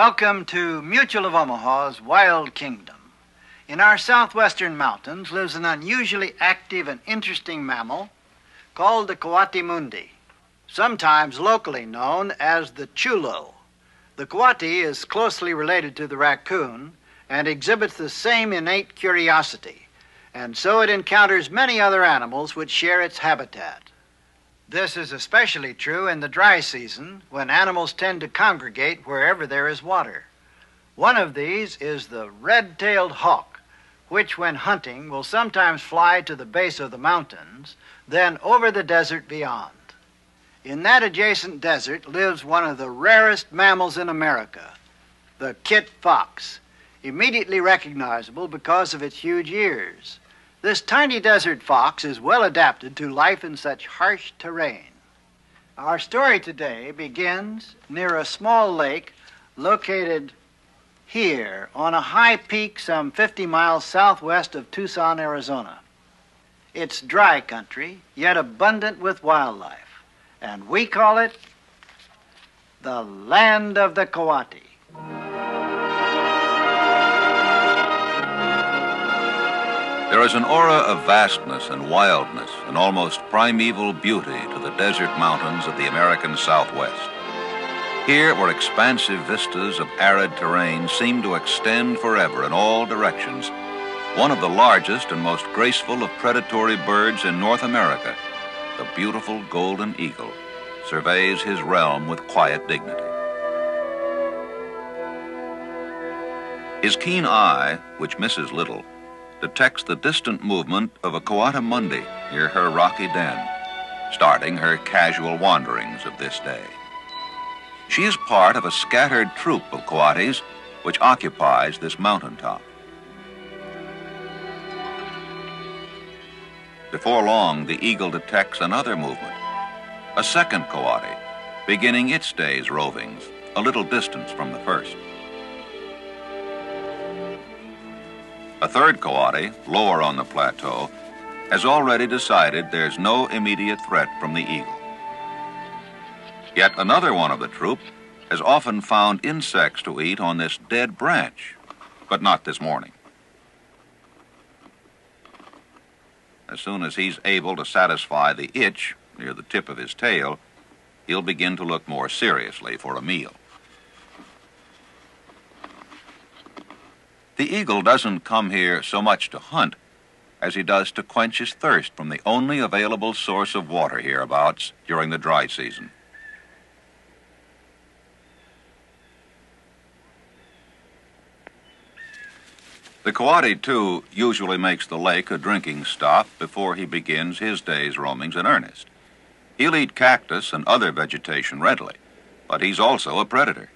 Welcome to Mutual of Omaha's Wild Kingdom. In our southwestern mountains lives an unusually active and interesting mammal called the CoatiMundi, sometimes locally known as the chulo. The coati is closely related to the raccoon and exhibits the same innate curiosity, and so it encounters many other animals which share its habitat. This is especially true in the dry season, when animals tend to congregate wherever there is water. One of these is the red-tailed hawk, which when hunting will sometimes fly to the base of the mountains, then over the desert beyond. In that adjacent desert lives one of the rarest mammals in America, the kit fox, immediately recognizable because of its huge ears. This tiny desert fox is well adapted to life in such harsh terrain. Our story today begins near a small lake located here on a high peak some 50 miles southwest of Tucson, Arizona. It's dry country, yet abundant with wildlife, and we call it the land of the coati. There is an aura of vastness and wildness and almost primeval beauty to the desert mountains of the American Southwest. Here, where expansive vistas of arid terrain seem to extend forever in all directions, one of the largest and most graceful of predatory birds in North America, the beautiful golden eagle, surveys his realm with quiet dignity. His keen eye, which misses little, detects the distant movement of a CoatiMundi near her rocky den, starting her casual wanderings of this day. She is part of a scattered troop of coatis which occupies this mountaintop. Before long, the eagle detects another movement, a second coati, beginning its day's rovings a little distance from the first. A third coati, lower on the plateau, has already decided there's no immediate threat from the eagle. Yet another one of the troop has often found insects to eat on this dead branch, but not this morning. As soon as he's able to satisfy the itch near the tip of his tail, he'll begin to look more seriously for a meal. The eagle doesn't come here so much to hunt as he does to quench his thirst from the only available source of water hereabouts during the dry season. The coati, too, usually makes the lake a drinking stop before he begins his day's roamings in earnest. He'll eat cactus and other vegetation readily, but he's also a predator.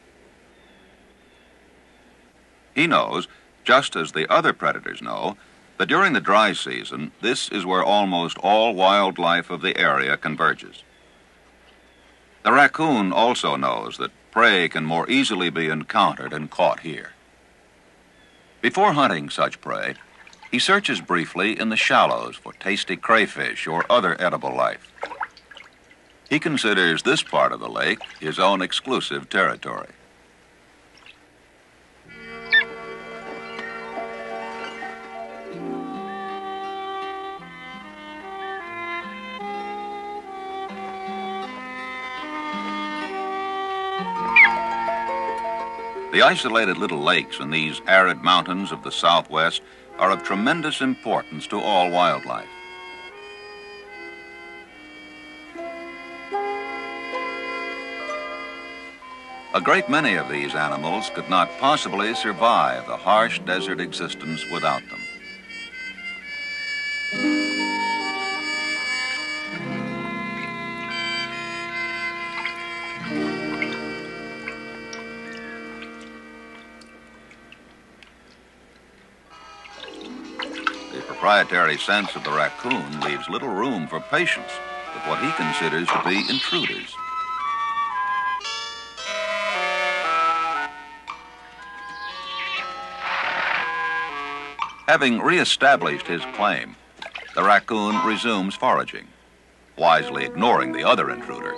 He knows, just as the other predators know, that during the dry season, this is where almost all wildlife of the area converges. The raccoon also knows that prey can more easily be encountered and caught here. Before hunting such prey, he searches briefly in the shallows for tasty crayfish or other edible life. He considers this part of the lake his own exclusive territory. The isolated little lakes in these arid mountains of the Southwest are of tremendous importance to all wildlife. A great many of these animals could not possibly survive the harsh desert existence without them. The proprietary sense of the raccoon leaves little room for patience with what he considers to be intruders. Having re-established his claim, the raccoon resumes foraging, wisely ignoring the other intruder,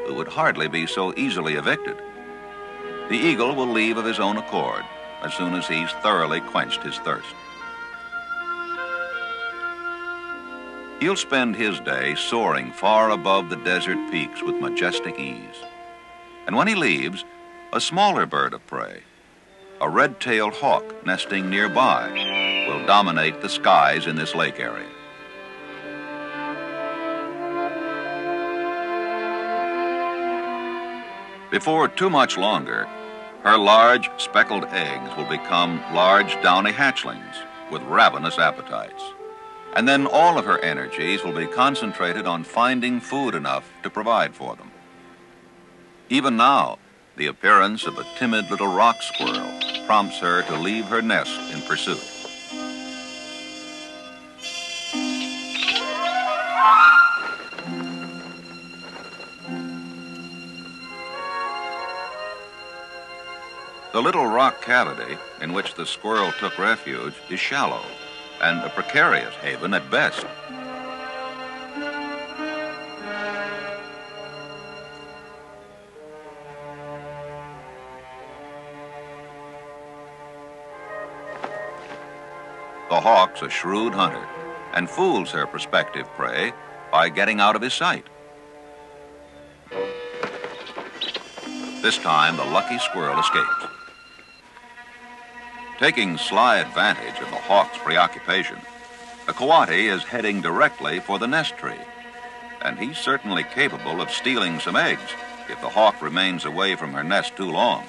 who would hardly be so easily evicted. The eagle will leave of his own accord as soon as he's thoroughly quenched his thirst. He'll spend his day soaring far above the desert peaks with majestic ease. And when he leaves, a smaller bird of prey, a red-tailed hawk nesting nearby, will dominate the skies in this lake area. Before too much longer, her large speckled eggs will become large downy hatchlings with ravenous appetites. And then all of her energies will be concentrated on finding food enough to provide for them. Even now, the appearance of a timid little rock squirrel prompts her to leave her nest in pursuit. The little rock cavity in which the squirrel took refuge is shallow and a precarious haven at best. The hawk's a shrewd hunter and fools her prospective prey by getting out of his sight. This time, the lucky squirrel escapes. Taking sly advantage of the hawk's preoccupation, the coati is heading directly for the nest tree, and he's certainly capable of stealing some eggs if the hawk remains away from her nest too long.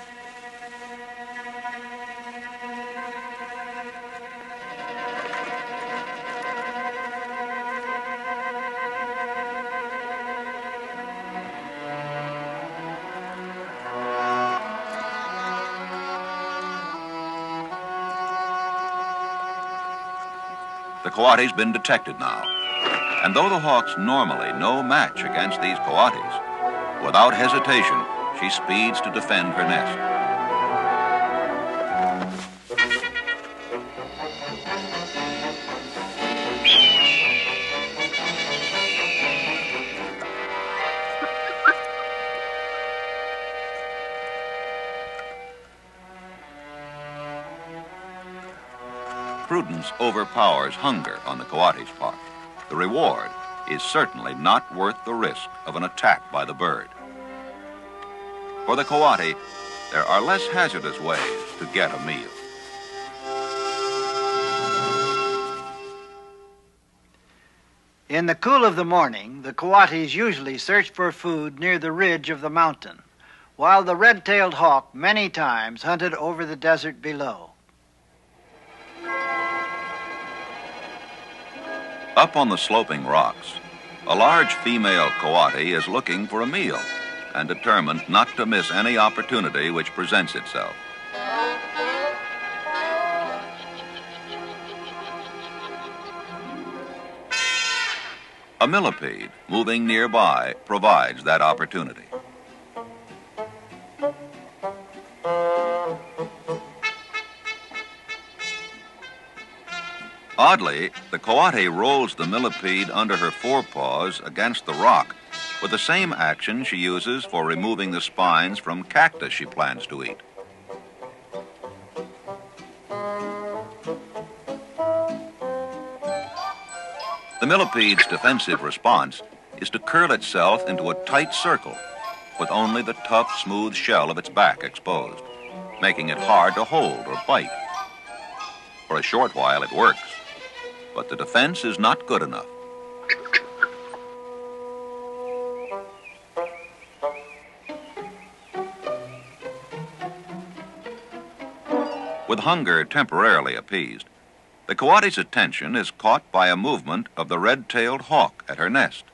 The coati's been detected now, and though the hawk's normally no match against these coatis, without hesitation, she speeds to defend her nest. Prudence overpowers hunger on the coati's part. The reward is certainly not worth the risk of an attack by the bird. For the coati, there are less hazardous ways to get a meal. In the cool of the morning, the coatis usually search for food near the ridge of the mountain, while the red-tailed hawk many times hunted over the desert below. Up on the sloping rocks, a large female coati is looking for a meal and determined not to miss any opportunity which presents itself. A millipede moving nearby provides that opportunity. Oddly, the coati rolls the millipede under her forepaws against the rock with the same action she uses for removing the spines from cactus she plans to eat. The millipede's defensive response is to curl itself into a tight circle with only the tough, smooth shell of its back exposed, making it hard to hold or bite. For a short while it works, but the defense is not good enough. With hunger temporarily appeased, the coati's attention is caught by a movement of the red-tailed hawk at her nest.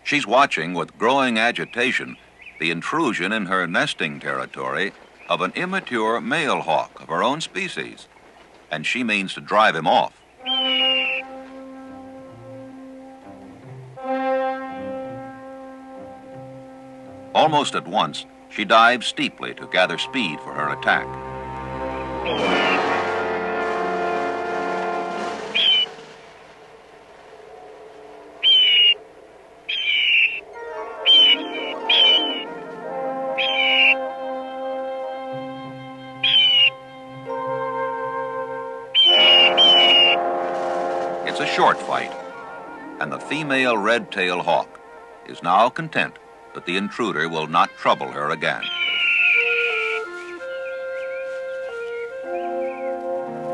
She's watching with growing agitation the intrusion in her nesting territory of an immature male hawk of her own species, and she means to drive him off. Almost at once, she dives steeply to gather speed for her attack. It's a short fight, and the female red-tailed hawk is now content that the intruder will not trouble her again.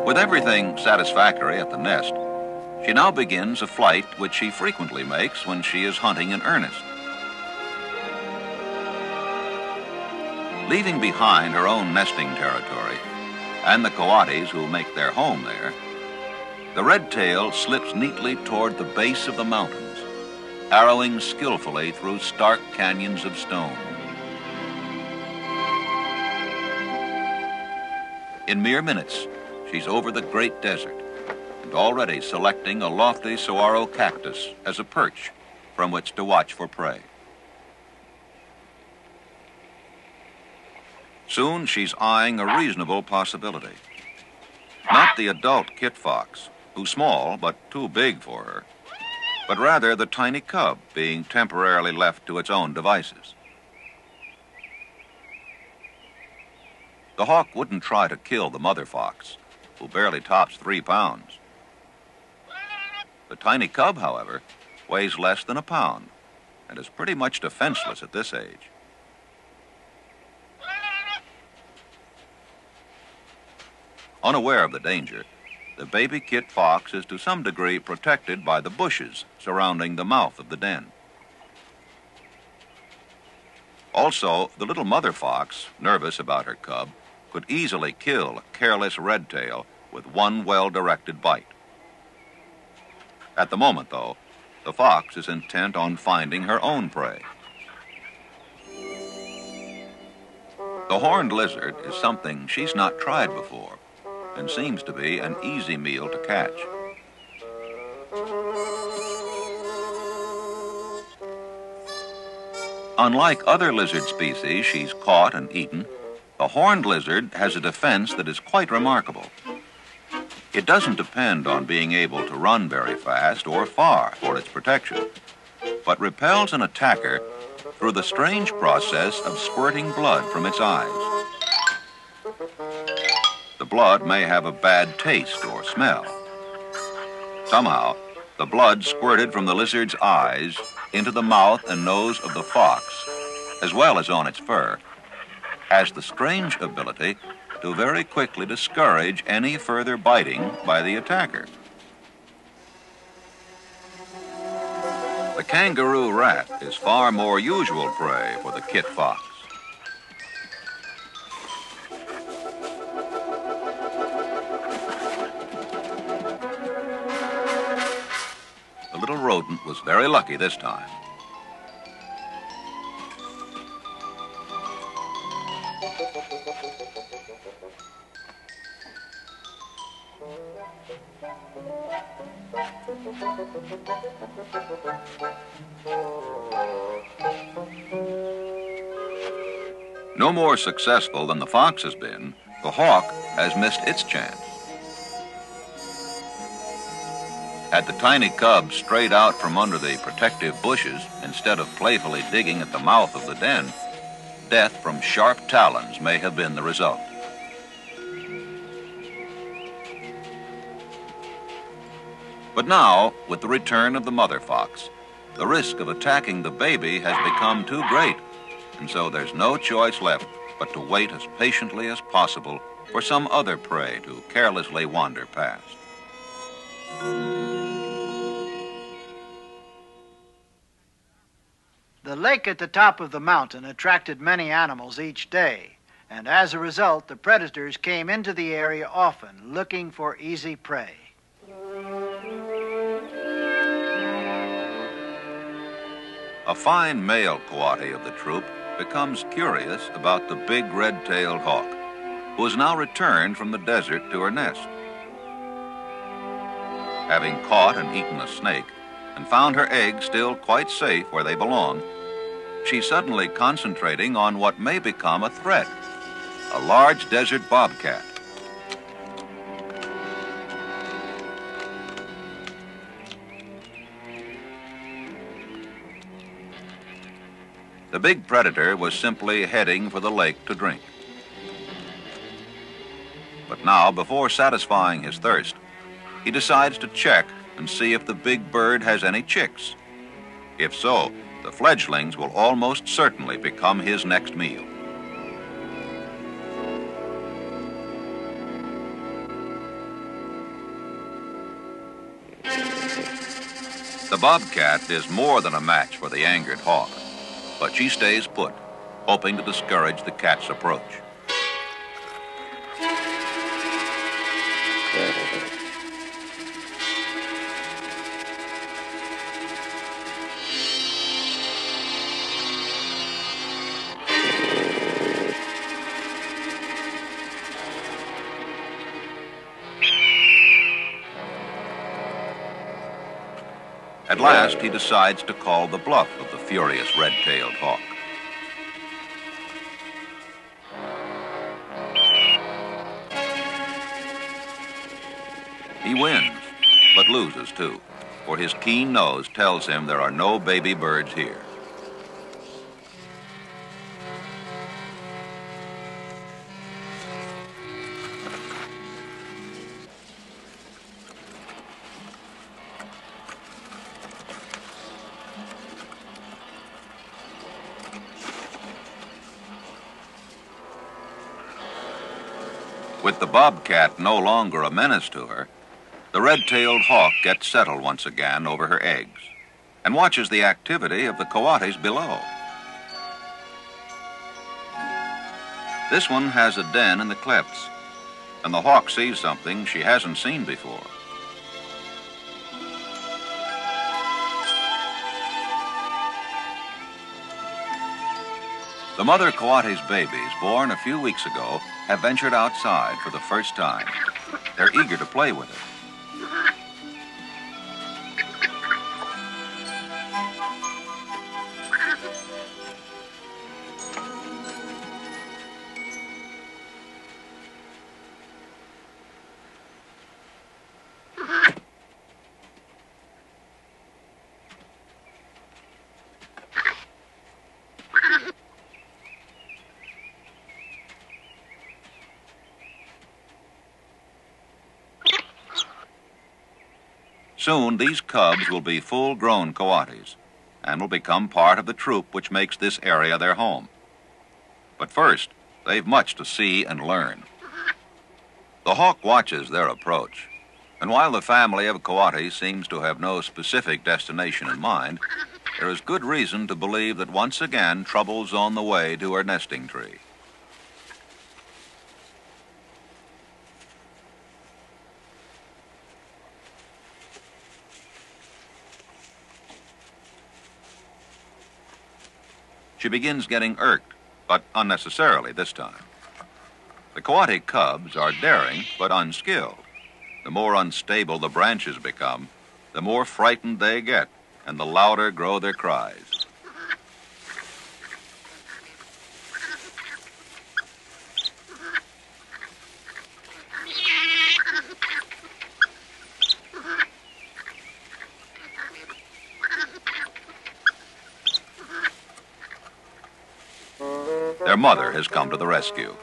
With everything satisfactory at the nest, she now begins a flight which she frequently makes when she is hunting in earnest. Leaving behind her own nesting territory and the coatis who make their home there, the red-tail slips neatly toward the base of the mountains, arrowing skillfully through stark canyons of stone. In mere minutes, she's over the great desert and already selecting a lofty saguaro cactus as a perch from which to watch for prey. Soon she's eyeing a reasonable possibility. Not the adult kit fox, who's small but too big for her, but rather the tiny cub being temporarily left to its own devices. The hawk wouldn't try to kill the mother fox, who barely tops 3 pounds. The tiny cub, however, weighs less than a pound and is pretty much defenseless at this age. Unaware of the danger, the baby kit fox is to some degree protected by the bushes surrounding the mouth of the den. Also, the little mother fox, nervous about her cub, could easily kill a careless red-tail with one well-directed bite. At the moment, though, the fox is intent on finding her own prey. The horned lizard is something she's not tried before and seems to be an easy meal to catch. Unlike other lizard species she's caught and eaten, the horned lizard has a defense that is quite remarkable. It doesn't depend on being able to run very fast or far for its protection, but repels an attacker through the strange process of squirting blood from its eyes. The blood may have a bad taste or smell. Somehow, the blood squirted from the lizard's eyes into the mouth and nose of the fox, as well as on its fur, has the strange ability to very quickly discourage any further biting by the attacker. The kangaroo rat is far more usual prey for the kit fox. The little rodent was very lucky this time. No more successful than the fox has been, the hawk has missed its chance. Had the tiny cub strayed out from under the protective bushes instead of playfully digging at the mouth of the den, death from sharp talons may have been the result. But now, with the return of the mother fox, the risk of attacking the baby has become too great, and so there's no choice left but to wait as patiently as possible for some other prey to carelessly wander past. The lake at the top of the mountain attracted many animals each day, and as a result, the predators came into the area often, looking for easy prey. A fine male coati of the troop becomes curious about the big red-tailed hawk, who has now returned from the desert to her nest. Having caught and eaten a snake and found her eggs still quite safe where they belong, she's suddenly concentrating on what may become a threat, a large desert bobcat. The big predator was simply heading for the lake to drink. But now, before satisfying his thirst, he decides to check and see if the big bird has any chicks. If so, the fledglings will almost certainly become his next meal. The bobcat is more than a match for the angered hawk, but she stays put, hoping to discourage the cat's approach. At last, he decides to call the bluff of the furious red-tailed hawk. He wins, but loses too, for his keen nose tells him there are no baby birds here. With the bobcat no longer a menace to her, the red-tailed hawk gets settled once again over her eggs and watches the activity of the coatis below. This one has a den in the cliffs, and the hawk sees something she hasn't seen before. The mother coati's babies, born a few weeks ago, have ventured outside for the first time. They're eager to play with it. Soon, these cubs will be full-grown coatis and will become part of the troop which makes this area their home. But first, they've much to see and learn. The hawk watches their approach, and while the family of coatis seems to have no specific destination in mind, there is good reason to believe that once again trouble's on the way to her nesting tree. She begins getting irked, but unnecessarily this time. The coati cubs are daring, but unskilled. The more unstable the branches become, the more frightened they get, and the louder grow their cries. Their mother has come to the rescue.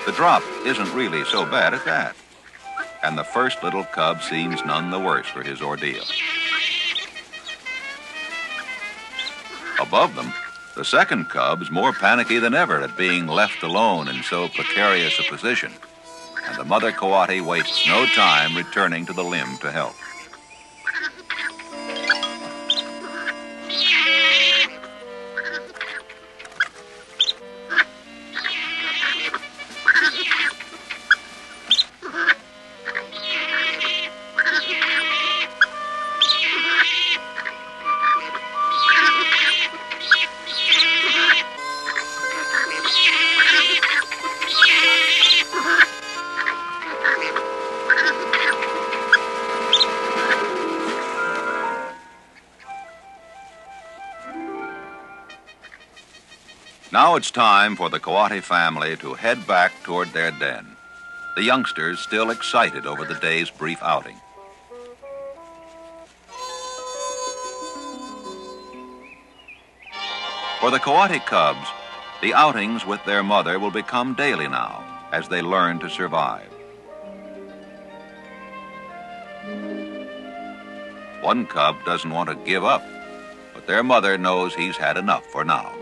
The drop isn't really so bad at that, and the first little cub seems none the worse for his ordeal. Above them, the second cub's more panicky than ever at being left alone in so precarious a position, and the mother coati wastes no time returning to the limb to help. Now it's time for the Coati family to head back toward their den. The youngsters still excited over the day's brief outing. For the Coati cubs, the outings with their mother will become daily now as they learn to survive. One cub doesn't want to give up, but their mother knows he's had enough for now.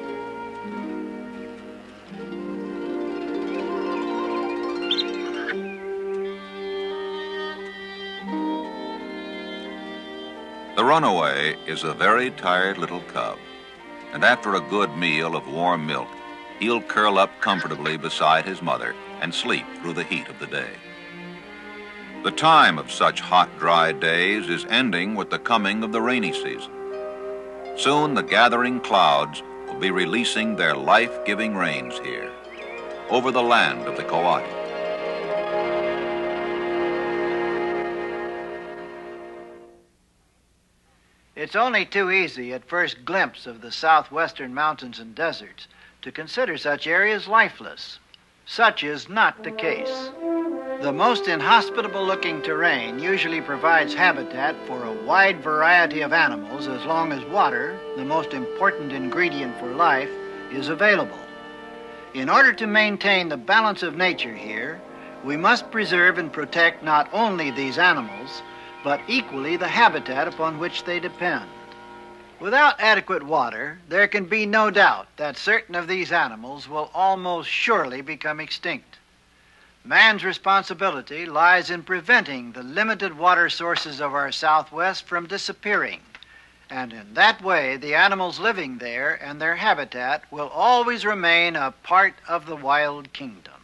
The runaway is a very tired little cub, and after a good meal of warm milk, he'll curl up comfortably beside his mother and sleep through the heat of the day. The time of such hot, dry days is ending with the coming of the rainy season. Soon the gathering clouds will be releasing their life-giving rains here, over the land of the Coati. It's only too easy at first glimpse of the southwestern mountains and deserts to consider such areas lifeless. Such is not the case. The most inhospitable-looking terrain usually provides habitat for a wide variety of animals as long as water, the most important ingredient for life, is available. In order to maintain the balance of nature here, we must preserve and protect not only these animals, but equally the habitat upon which they depend. Without adequate water, there can be no doubt that certain of these animals will almost surely become extinct. Man's responsibility lies in preventing the limited water sources of our Southwest from disappearing, and in that way the animals living there and their habitat will always remain a part of the wild kingdom.